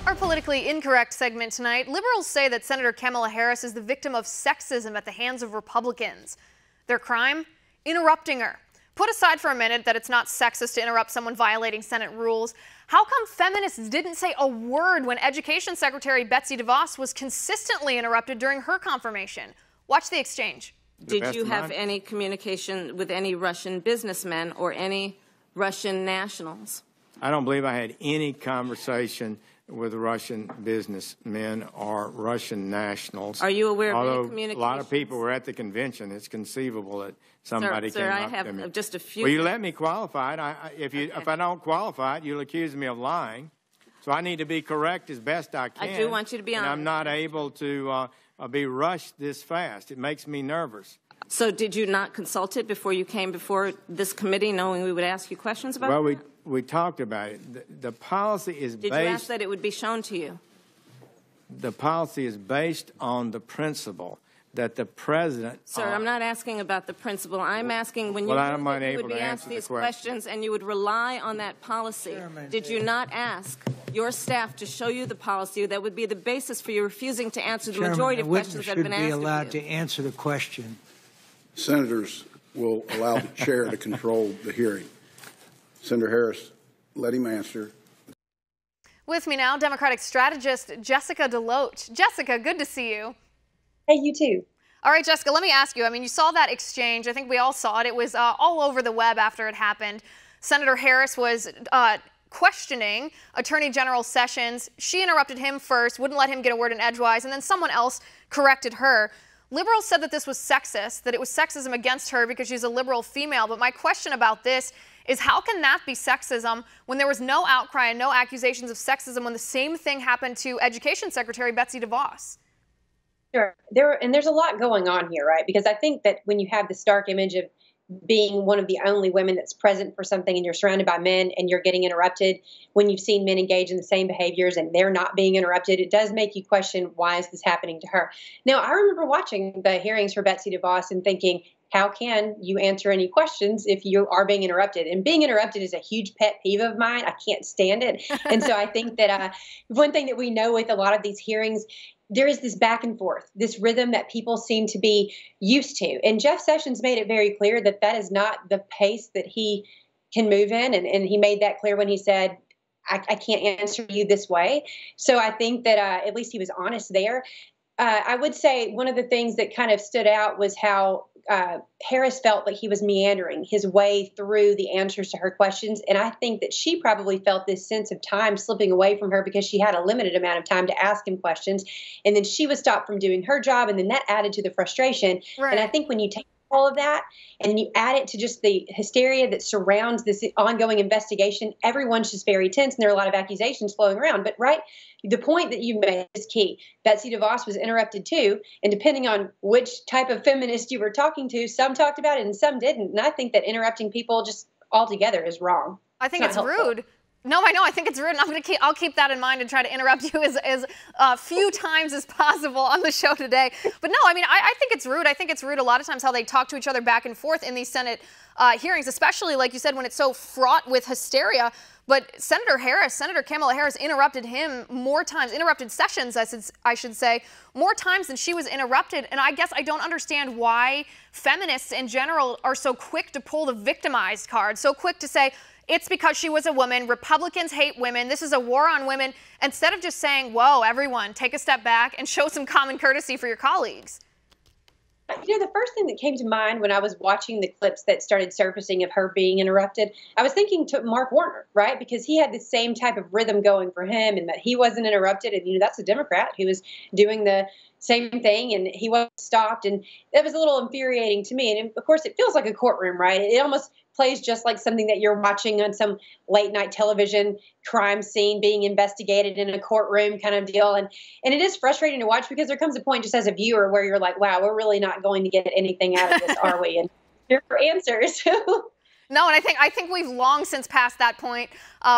Our politically incorrect segment tonight, liberals say that Senator Kamala Harris is the victim of sexism at the hands of Republicans. Their crime? Interrupting her. Put aside for a minute that it's not sexist to interrupt someone violating Senate rules. How come feminists didn't say a word when Education Secretary Betsy DeVos was consistently interrupted during her confirmation? Watch the exchange. Did you have any communication with any Russian businessmen or any Russian nationals? I don't believe I had any conversation with Russian businessmen or Russian nationals. Are you aware of Although any communication? A lot of people were at the convention. It's conceivable that somebody Sir, came I up to me. have just a few. Will you let me qualify it? If I don't qualify it, you'll accuse me of lying. So I need to be correct as best I can. I do want you to be honest. And I'm not able to be rushed this fast. It makes me nervous. So did you not consult it before you came before this committee, knowing we would ask you questions about it? Well, we talked about it. The policy is based... Did you ask that it would be shown to you? The policy is based on the principle that the president... Sir, I'm not asking about the principle. I'm asking when you would be asked these questions and you would rely on that policy. Did you not ask your staff to show you the policy that would be the basis for you refusing to answer the majority of questions that have been asked of you? Should be allowed to answer the question. Senators will allow the chair to control the hearing. Senator Harris, let him answer. With me now, Democratic strategist Jessica DeLoach. Jessica, good to see you. Hey, you too. All right, Jessica, let me ask you. I mean, you saw that exchange. I think we all saw it. It was all over the web after it happened. Senator Harris was questioning Attorney General Sessions. She interrupted him first, wouldn't let him get a word in edgewise, and then someone else corrected her. Liberals said that this was sexist, that it was sexism against her because she's a liberal female. But my question about this is, how can that be sexism when there was no outcry and no accusations of sexism when the same thing happened to Education Secretary Betsy DeVos? Sure. There's a lot going on here, right? Because I think that when you have the stark image of being one of the only women that's present for something and you're surrounded by men and you're getting interrupted, when you've seen men engage in the same behaviors and they're not being interrupted, it does make you question, why is this happening to her? Now, I remember watching the hearings for Betsy DeVos and thinking, how can you answer any questions if you are being interrupted? And being interrupted is a huge pet peeve of mine. I can't stand it. And so I think that one thing that we know with a lot of these hearings, there is this back and forth, this rhythm that people seem to be used to. And Jeff Sessions made it very clear that that is not the pace that he can move in. And he made that clear when he said, I can't answer you this way. So I think that at least he was honest there. I would say one of the things that kind of stood out was how Harris felt like he was meandering his way through the answers to her questions. And I think that she probably felt this sense of time slipping away from her because she had a limited amount of time to ask him questions. And then she was stopped from doing her job. And then that added to the frustration. Right. And I think when you take all of that and you add it to just the hysteria that surrounds this ongoing investigation, everyone's just very tense and there are a lot of accusations flowing around. But right, the point that you made is key. Betsy DeVos was interrupted too, and depending on which type of feminist you were talking to, some talked about it and some didn't. And I think that interrupting people just altogether is wrong. I think it's rude. No, I know. I think it's rude, and I'll keep that in mind and try to interrupt you as few times as possible on the show today. But no, I mean, I think it's rude. I think it's rude a lot of times how they talk to each other back and forth in these Senate hearings, especially, like you said, when it's so fraught with hysteria. But Senator Kamala Harris interrupted him more times, interrupted Sessions, I should say, more times than she was interrupted. And I guess I don't understand why feminists in general are so quick to pull the victimized card, so quick to say, it's because she was a woman. Republicans hate women. This is a war on women. Instead of just saying, whoa, everyone, take a step back and show some common courtesy for your colleagues. You know, the first thing that came to mind when I was watching the clips that started surfacing of her being interrupted, I was thinking to Mark Warner, right? Because he had the same type of rhythm going for him and that he wasn't interrupted. And, you know, that's a Democrat who was doing the same thing and he wasn't stopped. And that was a little infuriating to me. And of course, it feels like a courtroom, right? It almost plays just like something that you're watching on some late night television crime scene being investigated in a courtroom kind of deal. And it is frustrating to watch because there comes a point just as a viewer where you're like, wow, we're really not going to get anything out of this, are we? And here are answers. No, and I think we've long since passed that point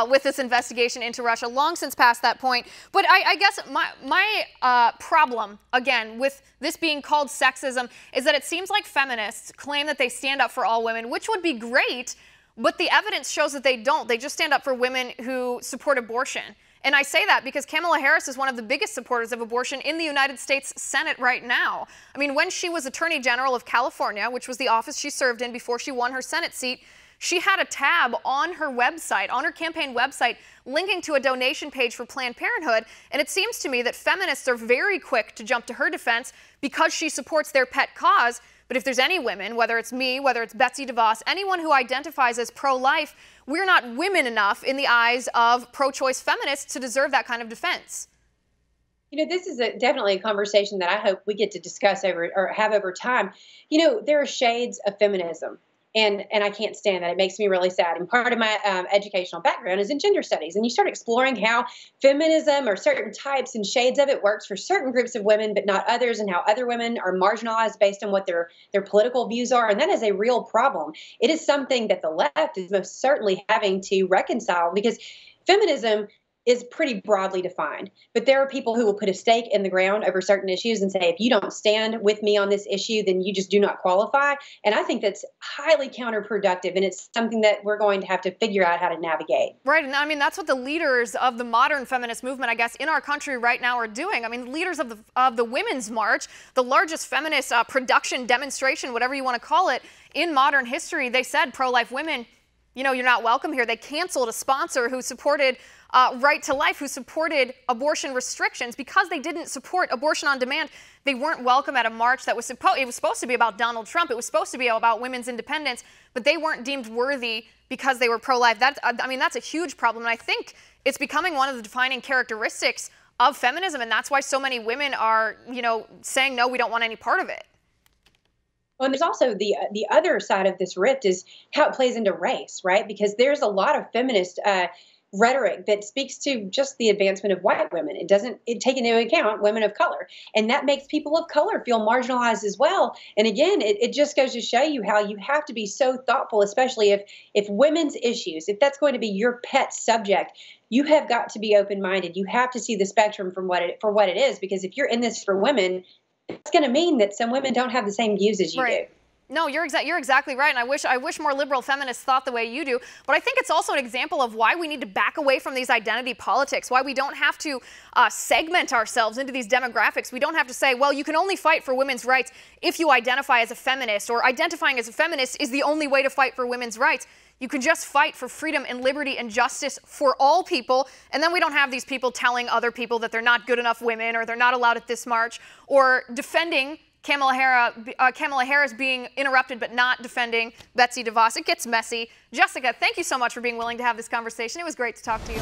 with this investigation into Russia, long since passed that point. But I guess my problem, again, with this being called sexism is that it seems like feminists claim that they stand up for all women, which would be great, but the evidence shows that they don't. They just stand up for women who support abortion. And I say that because Kamala Harris is one of the biggest supporters of abortion in the United States Senate right now. I mean, when she was Attorney General of California, which was the office she served in before she won her Senate seat, she had a tab on her website, on her campaign website, linking to a donation page for Planned Parenthood. And it seems to me that feminists are very quick to jump to her defense because she supports their pet cause. But if there's any women, whether it's me, whether it's Betsy DeVos, anyone who identifies as pro-life, we're not women enough in the eyes of pro-choice feminists to deserve that kind of defense. You know, this is definitely a conversation that I hope we get to discuss over time. You know, there are shades of feminism. And I can't stand that. It makes me really sad. And part of my educational background is in gender studies. And you start exploring how feminism or certain types and shades of it works for certain groups of women, but not others, and how other women are marginalized based on what their political views are. And that is a real problem. It is something that the left is most certainly having to reconcile, because feminism is pretty broadly defined. But there are people who will put a stake in the ground over certain issues and say, if you don't stand with me on this issue, then you just do not qualify. And I think that's highly counterproductive. And it's something that we're going to have to figure out how to navigate. Right. And I mean, that's what the leaders of the modern feminist movement, I guess, in our country right now are doing. I mean, the leaders of the Women's March, the largest feminist production demonstration, whatever you want to call it, in modern history, they said pro-life women, you know, you're not welcome here. They canceled a sponsor who supported Right to Life, who supported abortion restrictions because they didn't support abortion on demand. They weren't welcome at a march that was supposed to be about Donald Trump. It was supposed to be about women's independence, but they weren't deemed worthy because they were pro-life. I mean, that's a huge problem. And I think it's becoming one of the defining characteristics of feminism. And that's why so many women are, you know, saying, no, we don't want any part of it. Well, and there's also the other side of this rift is how it plays into race, right? Because there's a lot of feminist rhetoric that speaks to just the advancement of white women. It doesn't take into account women of color. And that makes people of color feel marginalized as well. And again, it just goes to show you how you have to be so thoughtful, especially if women's issues, if that's going to be your pet subject, you have got to be open-minded. You have to see the spectrum for what it is, because if you're in this for women, it's going to mean that some women don't have the same views as you do. No, you're exactly right, and I wish more liberal feminists thought the way you do. But I think it's also an example of why we need to back away from these identity politics, why we don't have to segment ourselves into these demographics. We don't have to say, well, you can only fight for women's rights if you identify as a feminist, or identifying as a feminist is the only way to fight for women's rights. You can just fight for freedom and liberty and justice for all people, and then we don't have these people telling other people that they're not good enough women, or they're not allowed at this march, or defending Kamala Harris being interrupted but not defending Betsy DeVos. It gets messy. Jessica, thank you so much for being willing to have this conversation. It was great to talk to you.